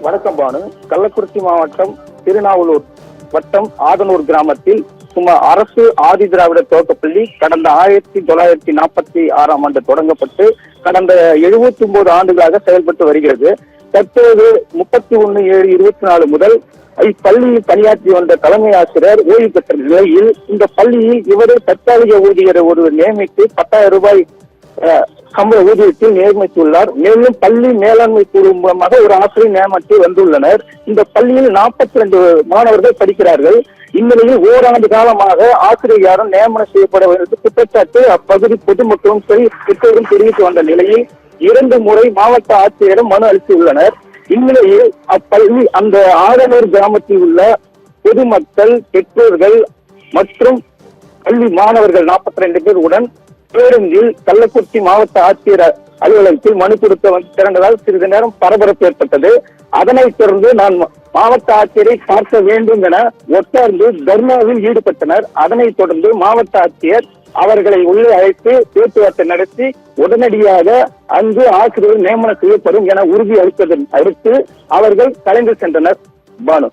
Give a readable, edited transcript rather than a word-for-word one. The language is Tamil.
வணக்கம் பானு. கள்ளக்குறிச்சி மாவட்டம் திருநாவலூர் வட்டம் ஆதனூர் கிராமத்தில் சுமார் அரசு ஆதி திராவிட துவக்கப்பள்ளி கடந்த 1946ஆம் ஆண்டு தொடங்கப்பட்டு கடந்த 79 ஆண்டுகளாக செயல்பட்டு வருகிறது. தற்போது 31/7/24 முதல் இப்பள்ளியில் பணியாற்றி வந்த தலைமை ஆசிரியர் ஓய்வு பெற்ற நிலையில் இந்த பள்ளியில் இவரை தற்காலிக ஊழியரை ஒருவர் நியமித்து 10,000 ரூபாய் சம்பள ஊதியத்தில் நியமித்துள்ளார். மேலும் பள்ளி மேலாண்மை குழு மூலமாக ஒரு ஆசிரியர் நியமனத்தை வந்துள்ளனர். இந்த பள்ளியில் 42 மாணவர்கள் படிக்கிறார்கள். இந்நிலையில் ஓராண்டு காலமாக ஆசிரியர் யாரும் நியமனம் செய்யப்பட வேண்டும் குற்றச்சாட்டு அப்பகுதி பொதுமக்களும் சரி பெற்றோரும் தெரிவித்து வந்த நிலையில் 2 முறை மாவட்ட ஆட்சியரிடம் மனு அளித்துள்ளனர். இந்நிலையில் அப்பள்ளி அந்த ஆதனூர் கிராமத்தில் உள்ள பொதுமக்கள், பெற்றோர்கள் மற்றும் பள்ளி மாணவர்கள் 42 பேர் உடன் பேருந்தில் கள்ளக்குறிச்சி மாவட்ட ஆட்சியர் அலுவலகத்தில் மனு கொடுக்க திரண்டதால் சிறிது நேரம் பரபரப்பு ஏற்பட்டது. அதனைத் தொடர்ந்து நான் மாவட்ட ஆட்சியரை பார்க்க வேண்டும் என ஒட்டார்ந்து தர்ணாவில் ஈடுபட்டனர். அதனைத் தொடர்ந்து மாவட்ட ஆட்சியர் அவர்களை உள்ளே அழைத்து பேச்சுவார்த்தை நடத்தி உடனடியாக அங்கு ஆசிரியர் நியமனம் செய்யப்படும் என உறுதி அளித்ததை அடுத்து அவர்கள் கலைந்து சென்றனர். பானு.